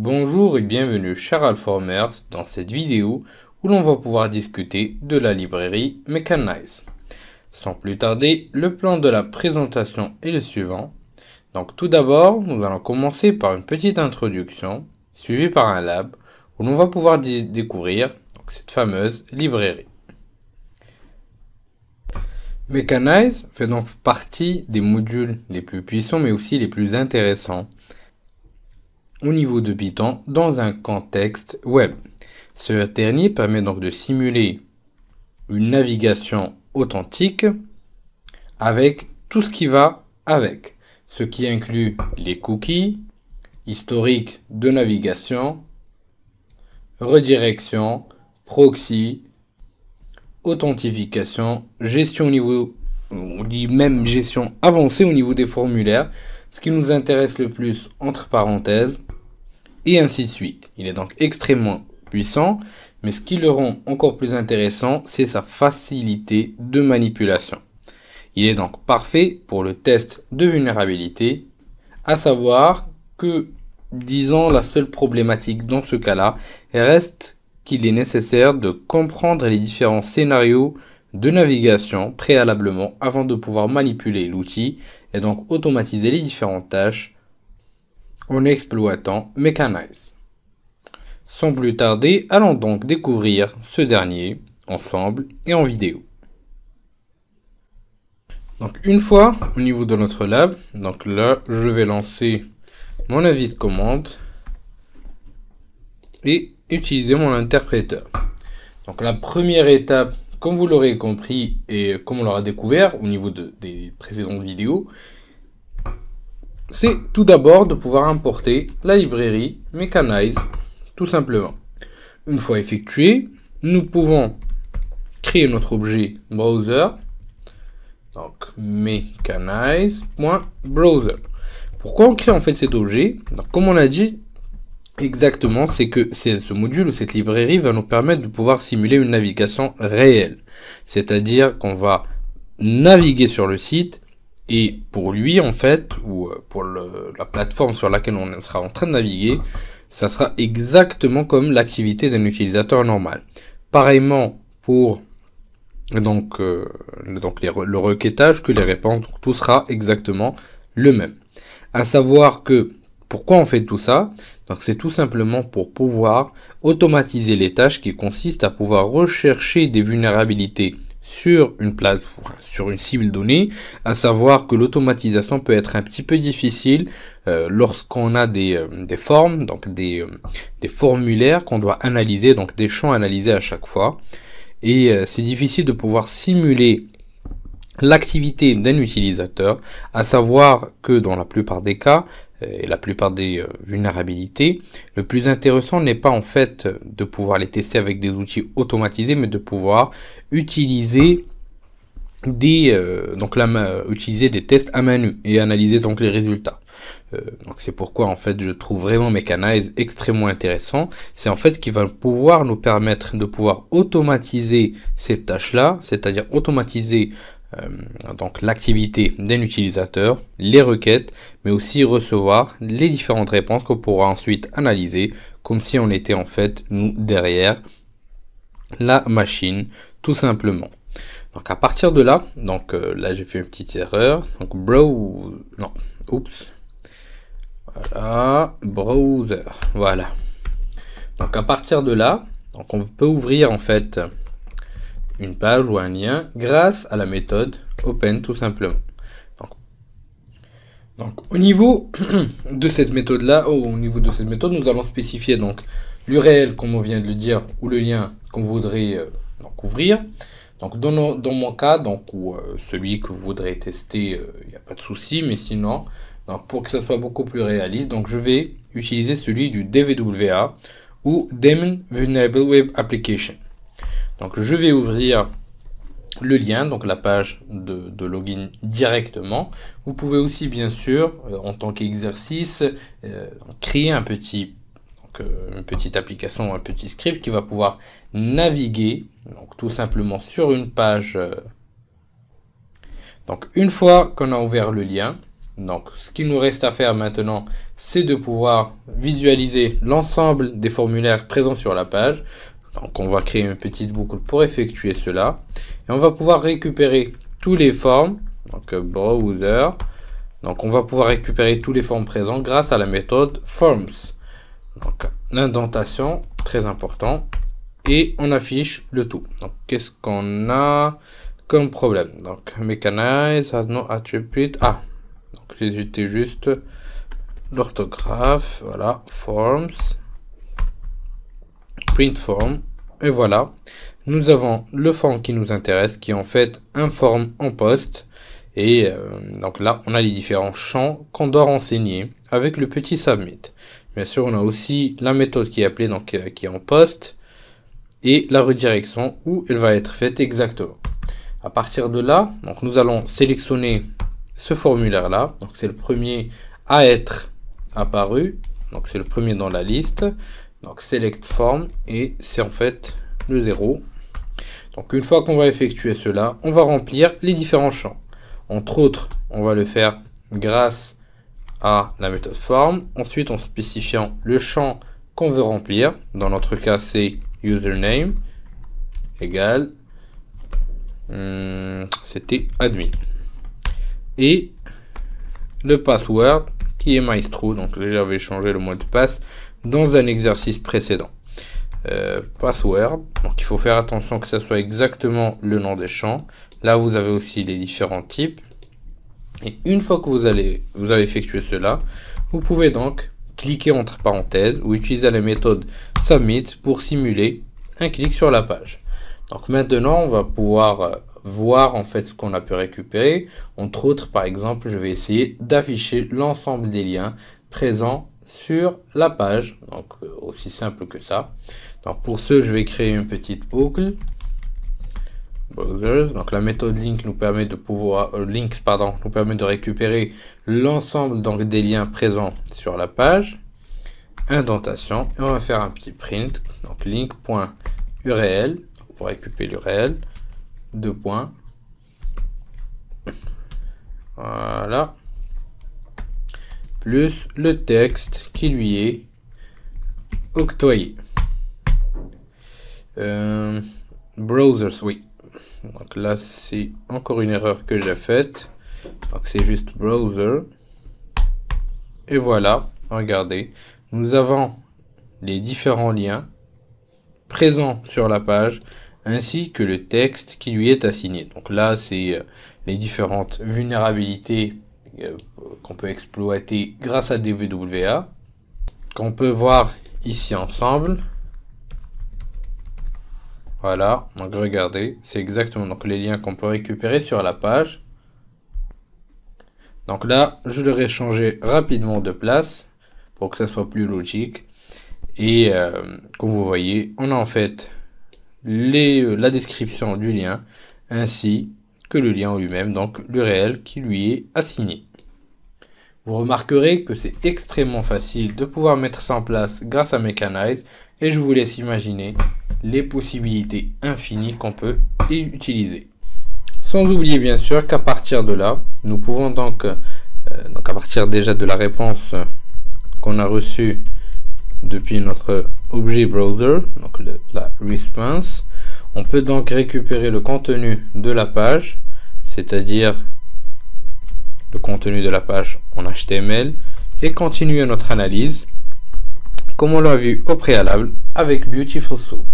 Bonjour et bienvenue chers Alformers dans cette vidéo où l'on va pouvoir discuter de la librairie Mekanize. Sans plus tarder, le plan de la présentation est le suivant. Donc tout d'abord, nous allons commencer par une petite introduction, suivie par un lab, où l'on va pouvoir découvrir cette fameuse librairie. Mekanize fait donc partie des modules les plus puissants mais aussi les plus intéressants au niveau de Python dans un contexte web. Ce dernier permet donc de simuler une navigation authentique avec tout ce qui va avec, ce qui inclut les cookies, historique de navigation, redirection, proxy, authentification, gestion au niveau, on dit même gestion avancée au niveau des formulaires, ce qui nous intéresse le plus entre parenthèses, et ainsi de suite. Il est donc extrêmement puissant, mais ce qui le rend encore plus intéressant, c'est sa facilité de manipulation. Il est donc parfait pour le test de vulnérabilité, à savoir que, disons, la seule problématique dans ce cas-là reste qu'il est nécessaire de comprendre les différents scénarios de navigation préalablement avant de pouvoir manipuler l'outil et donc automatiser les différentes tâches en exploitant Mekanize. Sans plus tarder, allons donc découvrir ce dernier ensemble et en vidéo. Donc une fois au niveau de notre lab, donc là je vais lancer mon avis de commande et utiliser mon interpréteur. Donc la première étape, comme vous l'aurez compris et comme on l'aura découvert au niveau des précédentes vidéos, c'est tout d'abord de pouvoir importer la librairie Mekanize, tout simplement. Une fois effectué, nous pouvons créer notre objet browser, donc mekanize.browser. Pourquoi on crée en fait cet objet? Donc, comme on a dit, exactement, c'est que ce module ou cette librairie va nous permettre de pouvoir simuler une navigation réelle. C'est-à-dire qu'on va naviguer sur le site et pour lui, en fait, ou pour la plateforme sur laquelle on sera en train de naviguer, ça sera exactement comme l'activité d'un utilisateur normal. Pareillement pour le requêtage que les réponses, donc tout sera exactement le même. À savoir que pourquoi on fait tout ça? Donc c'est tout simplement pour pouvoir automatiser les tâches qui consistent à pouvoir rechercher des vulnérabilités sur une plateforme, sur une cible donnée, à savoir que l'automatisation peut être un petit peu difficile lorsqu'on a des formes, donc des formulaires qu'on doit analyser, donc des champs analysés à chaque fois. Et c'est difficile de pouvoir simuler l'activité d'un utilisateur, à savoir que dans la plupart des cas, et la plupart des vulnérabilités, le plus intéressant n'est pas en fait de pouvoir les tester avec des outils automatisés, mais de pouvoir utiliser utiliser des tests à main nue et analyser donc les résultats. Donc c'est pourquoi en fait je trouve vraiment Mekanize extrêmement intéressant. C'est en fait qui va pouvoir nous permettre de pouvoir automatiser ces tâches-là, c'est-à-dire automatiser donc l'activité d'un utilisateur, les requêtes, mais aussi recevoir les différentes réponses qu'on pourra ensuite analyser, comme si on était en fait nous derrière la machine, tout simplement. Donc à partir de là, donc là j'ai fait une petite erreur, donc browser, voilà. Donc à partir de là, donc on peut ouvrir en fait une page ou un lien grâce à la méthode open tout simplement. Donc au niveau de cette méthode là, nous allons spécifier donc l'URL comme on vient de le dire ou le lien qu'on voudrait ouvrir. Donc dans mon cas, donc ou celui que vous voudrez tester, il n'y a pas de souci, mais sinon, donc, pour que ça soit beaucoup plus réaliste, donc je vais utiliser celui du DVWA ou Daemon Vulnerable Web Application. Donc je vais ouvrir le lien, donc la page de login directement. Vous pouvez aussi bien sûr, en tant qu'exercice, créer une petite application, un petit script qui va pouvoir naviguer, donc tout simplement sur une page. Donc une fois qu'on a ouvert le lien, Donc, ce qu'il nous reste à faire maintenant, c'est de pouvoir visualiser l'ensemble des formulaires présents sur la page. Donc, on va créer une petite boucle pour effectuer cela. Et on va pouvoir récupérer tous les formes. Donc, browser. Donc, on va pouvoir récupérer tous les formes présents grâce à la méthode forms. Donc, l'indentation, très important. Et on affiche le tout. Donc, qu'est-ce qu'on a comme problème? Donc, Mechanize has no attribute. Ah, donc j'ai ajouté juste l'orthographe. Voilà, forms, print form. Et voilà, nous avons le form qui nous intéresse, qui est en fait un form en poste. Et donc là, on a les différents champs qu'on doit renseigner avec le petit submit. Bien sûr, on a aussi la méthode qui est appelée, donc qui est en poste, et la redirection où elle va être faite exactement. À partir de là, donc nous allons sélectionner ce formulaire là. Donc c'est le premier à être apparu. Donc c'est le premier dans la liste. Donc select form et c'est en fait le 0. Donc une fois qu'on va effectuer cela, on va remplir les différents champs. Entre autres, on va le faire grâce à la méthode form. Ensuite, en spécifiant le champ qu'on veut remplir. Dans notre cas, c'est username égale c'était admin. Et le password qui est maestro. Donc j'avais changé le mot de passe dans un exercice précédent. Password. Donc il faut faire attention que ça soit exactement le nom des champs. Là vous avez aussi les différents types. Et une fois que vous avez effectué cela, vous pouvez donc cliquer entre parenthèses ou utiliser la méthode submit pour simuler un clic sur la page. Donc maintenant, on va pouvoir voir en fait ce qu'on a pu récupérer. Entre autres, par exemple, je vais essayer d'afficher l'ensemble des liens présents sur la page. Donc aussi simple que ça. Donc pour ce, je vais créer une petite boucle. Browsers. Donc la méthode link nous permet de pouvoir links pardon nous permet de récupérer l'ensemble donc des liens présents sur la page. Indentation et on va faire un petit print. Donc link.url pour récupérer l'URL. Deux points. Voilà. Plus le texte qui lui est octroyé. Browsers, oui. Donc là, c'est encore une erreur que j'ai faite. Donc c'est juste browser. Et voilà, regardez. Nous avons les différents liens présents sur la page, ainsi que le texte qui lui est assigné. Donc là, c'est les différentes vulnérabilités qu'on peut exploiter grâce à DWA, qu'on peut voir ici ensemble. Voilà, donc regardez, c'est exactement donc les liens qu'on peut récupérer sur la page. Donc là, je leur ai changé rapidement de place pour que ça soit plus logique. Et comme vous voyez, on a en fait la description du lien ainsi que le lien lui-même, donc l'URL qui lui est assigné. Vous remarquerez que c'est extrêmement facile de pouvoir mettre ça en place grâce à Mechanize et je vous laisse imaginer les possibilités infinies qu'on peut utiliser. Sans oublier bien sûr qu'à partir de là, nous pouvons donc à partir déjà de la réponse qu'on a reçue depuis notre objet browser, donc la response, on peut donc récupérer le contenu de la page, c'est-à-dire le contenu de la page en HTML et continuer notre analyse comme on l'a vu au préalable avec Beautiful Soup.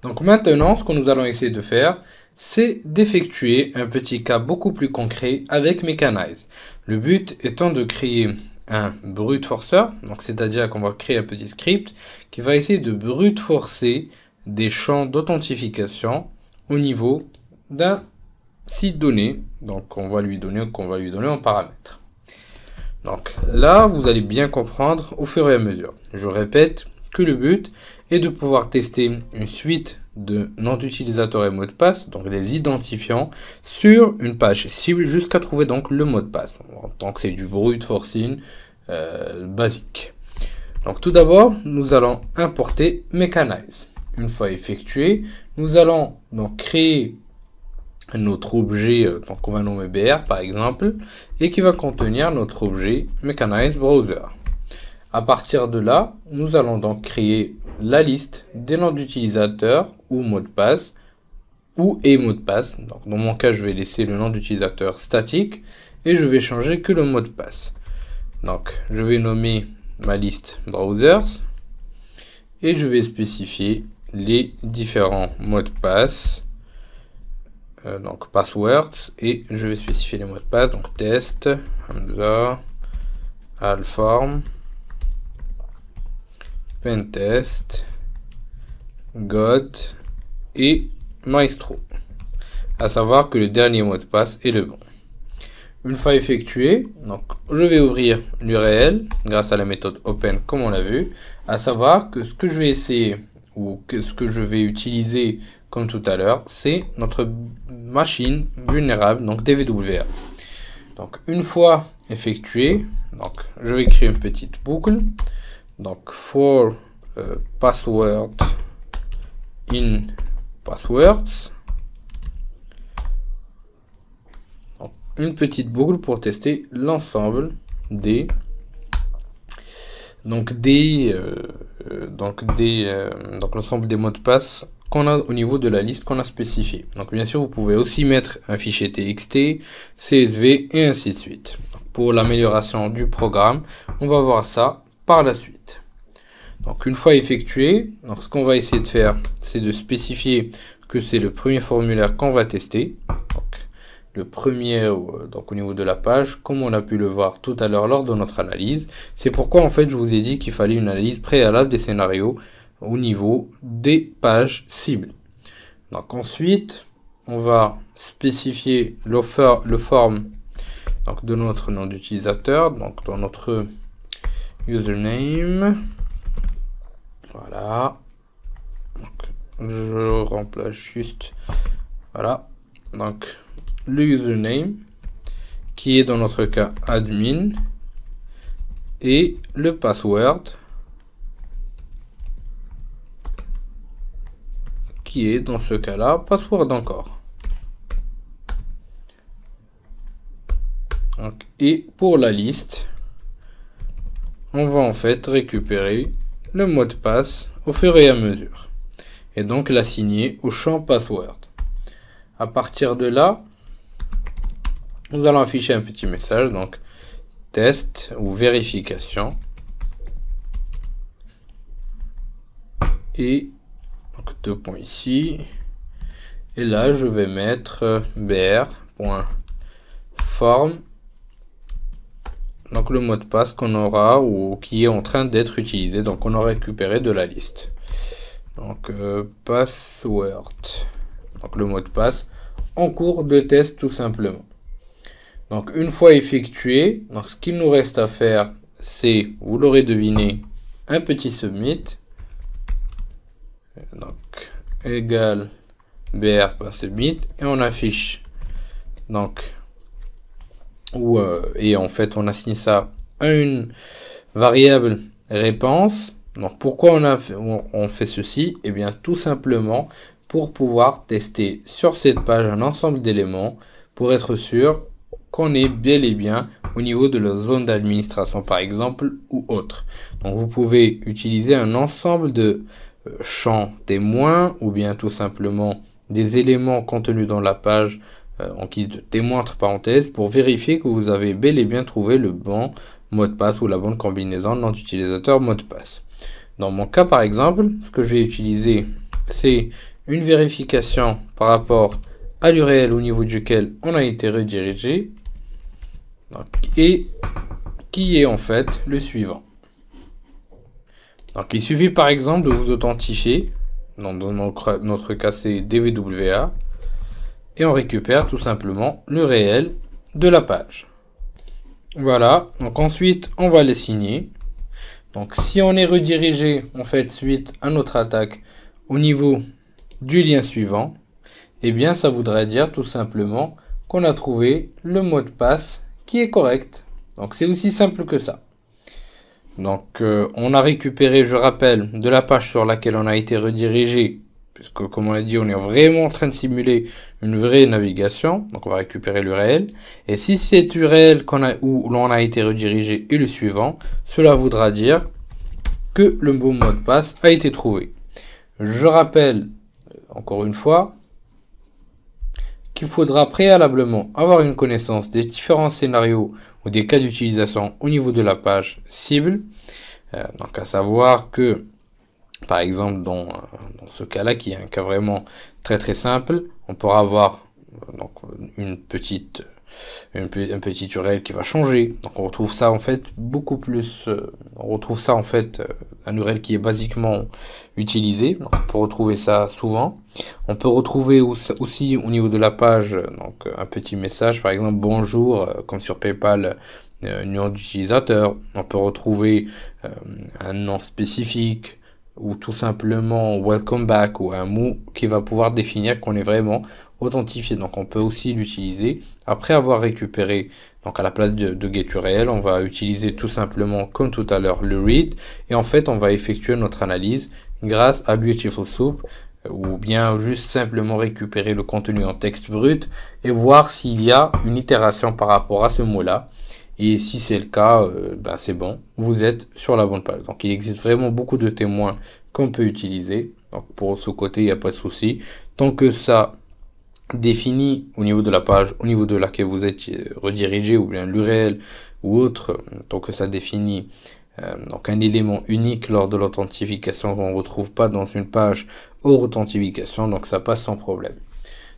Donc maintenant, ce que nous allons essayer de faire, c'est d'effectuer un petit cas beaucoup plus concret avec Mechanize. Le but étant de créer un brute forceur, donc c'est-à-dire qu'on va créer un petit script qui va essayer de brute forcer des champs d'authentification au niveau d'un site donné, donc qu'on va lui donner en paramètre. Donc là, vous allez bien comprendre au fur et à mesure. Je répète que le but est de pouvoir tester une suite de noms d'utilisateurs et mots de passe, donc les identifiants, sur une page cible jusqu'à trouver donc le mot de passe. Donc c'est du brute forcing basique. Donc tout d'abord, nous allons importer Mechanize. Une fois effectué, nous allons donc créer notre objet qu'on va nommer BR par exemple, et qui va contenir notre objet Mechanized Browser. À partir de là, nous allons donc créer la liste des noms d'utilisateurs ou mots de passe ou mot de passe. Donc, dans mon cas, je vais laisser le nom d'utilisateur statique et je vais changer que le mot de passe. Donc, je vais nommer ma liste browsers et je vais spécifier les différents mots de passe, donc passwords, et je vais spécifier les mots de passe, donc test, Hamza, Alform, Pentest, God et Maestro. À savoir que le dernier mot de passe est le bon. Une fois effectué, donc je vais ouvrir l'URL grâce à la méthode open comme on l'a vu. À savoir que ce que je vais essayer ou que ce que je vais utiliser comme tout à l'heure, c'est notre machine vulnérable, donc DVWA. Donc une fois effectué, donc je vais créer une petite boucle. Donc for password in passwords, donc, une petite boucle pour tester l'ensemble des donc l'ensemble des mots de passe qu'on a au niveau de la liste qu'on a spécifiée. Donc bien sûr vous pouvez aussi mettre un fichier TXT, CSV et ainsi de suite. Donc, pour l'amélioration du programme, on va voir ça par la suite. Donc une fois effectué, donc ce qu'on va essayer de faire, c'est de spécifier que c'est le premier formulaire qu'on va tester. Donc, le premier donc au niveau de la page, comme on a pu le voir tout à l'heure lors de notre analyse. C'est pourquoi en fait je vous ai dit qu'il fallait une analyse préalable des scénarios au niveau des pages cibles. Donc ensuite, on va spécifier le form donc de notre nom d'utilisateur, donc dans notre username. Voilà. Donc, je remplace juste. Voilà. Donc, le username, qui est dans notre cas admin, et le password, qui est dans ce cas-là, password encore. Donc, et pour la liste, on va en fait récupérer le mot de passe au fur et à mesure et donc l'assigner au champ password. À partir de là, nous allons afficher un petit message, donc test ou vérification, et donc 2 points ici, et là je vais mettre br.form, donc le mot de passe qu'on aura ou qui est en train d'être utilisé, donc on aura récupéré de la liste. Donc password, donc le mot de passe en cours de test tout simplement. Donc une fois effectué, donc ce qu'il nous reste à faire, c'est, vous l'aurez deviné, un petit submit. Donc égal br.submit et on affiche donc et en fait on assigne ça à une variable réponse. Donc pourquoi on fait ceci? Et bien tout simplement pour pouvoir tester sur cette page un ensemble d'éléments pour être sûr qu'on est bel et bien au niveau de la zone d'administration par exemple ou autre. Donc vous pouvez utiliser un ensemble de champs témoins ou bien tout simplement des éléments contenus dans la page en guise de témoin entre parenthèses pour vérifier que vous avez bel et bien trouvé le bon mot de passe ou la bonne combinaison nom d'utilisateur mot de passe. Dans mon cas par exemple, ce que je vais utiliser c'est une vérification par rapport à l'URL au niveau duquel on a été redirigé donc, et qui est en fait le suivant. Donc il suffit par exemple de vous authentifier, dans notre cas c'est DVWA, et on récupère tout simplement l'URL de la page. Voilà, donc ensuite on va les signer. Donc si on est redirigé en fait suite à notre attaque au niveau du lien suivant, eh bien ça voudrait dire tout simplement qu'on a trouvé le mot de passe qui est correct. Donc c'est aussi simple que ça. Donc on a récupéré, je rappelle, de la page sur laquelle on a été redirigé, puisque comme on l'a dit, on est vraiment en train de simuler une vraie navigation. Donc on va récupérer l'URL. Et si cette URL où l'on a été redirigé est le suivant, cela voudra dire que le bon mot de passe a été trouvé. Je rappelle, encore une fois, qu'il faudra préalablement avoir une connaissance des différents scénarios ou des cas d'utilisation au niveau de la page cible. Donc à savoir que, par exemple, dans ce cas-là, qui est un cas vraiment très très simple, on pourra avoir donc un petit URL qui va changer. Donc on retrouve ça en fait beaucoup plus. On retrouve ça en fait un URL qui est basiquement utilisé. Donc on peut retrouver ça souvent. On peut retrouver aussi au niveau de la page donc un petit message, par exemple bonjour, comme sur PayPal. Nom d'utilisateur. On peut retrouver un nom spécifique ou tout simplement welcome back ou un mot qui va pouvoir définir qu'on est vraiment authentifié. Donc on peut aussi l'utiliser après avoir récupéré, donc à la place de getURL, on va utiliser tout simplement comme tout à l'heure le read, et en fait on va effectuer notre analyse grâce à Beautiful Soup, ou bien juste simplement récupérer le contenu en texte brut et voir s'il y a une itération par rapport à ce mot là. Et si c'est le cas, c'est bon, vous êtes sur la bonne page. Donc il existe vraiment beaucoup de témoins qu'on peut utiliser. Donc pour ce côté, il n'y a pas de souci. Tant que ça définit au niveau de la page, au niveau de laquelle vous êtes redirigé, ou bien l'URL ou autre, tant que ça définit donc un élément unique lors de l'authentification qu'on ne retrouve pas dans une page hors authentification, donc ça passe sans problème.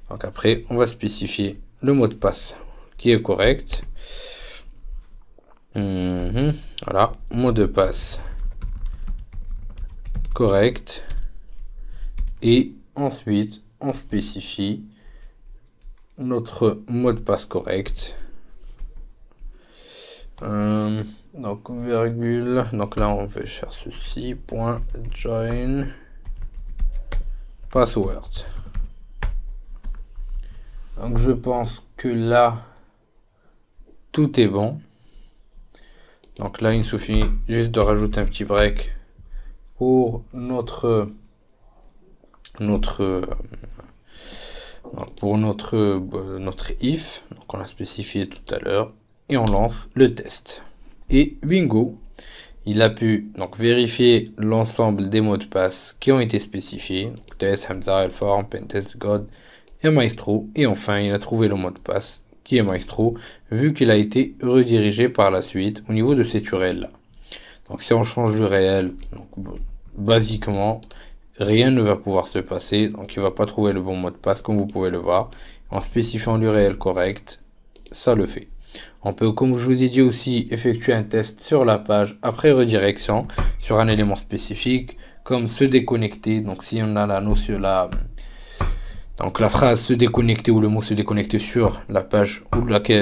Donc après, on va spécifier le mot de passe qui est correct. Voilà, mot de passe correct, et ensuite on spécifie notre mot de passe correct. Donc virgule, donc là on va faire ceci, point join password. Donc je pense que là tout est bon. Donc là, il suffit juste de rajouter un petit break pour notre if. Donc on l'a spécifié tout à l'heure et on lance le test. Et bingo, il a pu donc vérifier l'ensemble des mots de passe qui ont été spécifiés. Donc, test, Hamza, Elform, Pentest, God et Maestro. Et enfin, il a trouvé le mot de passe qui est Maestro, vu qu'il a été redirigé par la suite au niveau de cette URL là. Donc si on change l'URL, basiquement, rien ne va pouvoir se passer, donc il va pas trouver le bon mot de passe comme vous pouvez le voir. En spécifiant l'URL correct, ça le fait. On peut, comme je vous ai dit aussi, effectuer un test sur la page après redirection sur un élément spécifique, comme se déconnecter. Donc si on a la notion là, donc la phrase se déconnecter ou le mot se déconnecter sur la page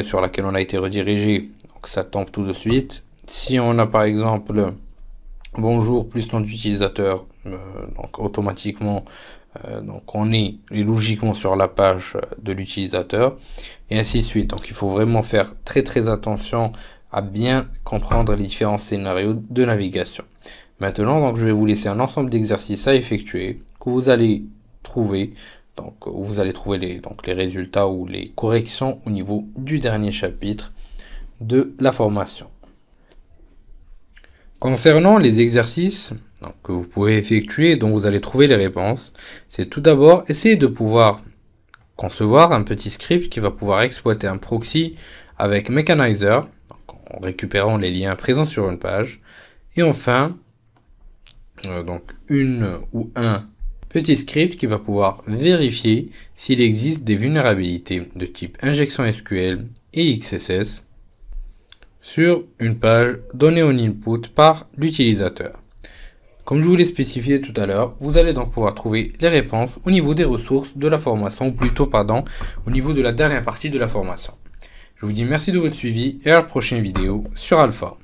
sur laquelle on a été redirigé, donc ça tombe tout de suite. Si on a par exemple bonjour plus nom d'utilisateur, donc automatiquement donc on est logiquement sur la page de l'utilisateur, et ainsi de suite. Donc il faut vraiment faire très très attention à bien comprendre les différents scénarios de navigation. Maintenant, donc je vais vous laisser un ensemble d'exercices à effectuer que vous allez trouver. Donc, vous allez trouver les résultats ou les corrections au niveau du dernier chapitre de la formation. Concernant les exercices que vous pouvez effectuer, dont vous allez trouver les réponses, c'est tout d'abord essayer de pouvoir concevoir un petit script qui va pouvoir exploiter un proxy avec Mechanizer, donc en récupérant les liens présents sur une page. Et enfin, donc une ou un petit script qui va pouvoir vérifier s'il existe des vulnérabilités de type injection SQL et XSS sur une page donnée en input par l'utilisateur. Comme je vous l'ai spécifié tout à l'heure, vous allez donc pouvoir trouver les réponses au niveau des ressources de la formation, ou plutôt au niveau de la dernière partie de la formation. Je vous dis merci de votre suivi et à la prochaine vidéo sur Alpha.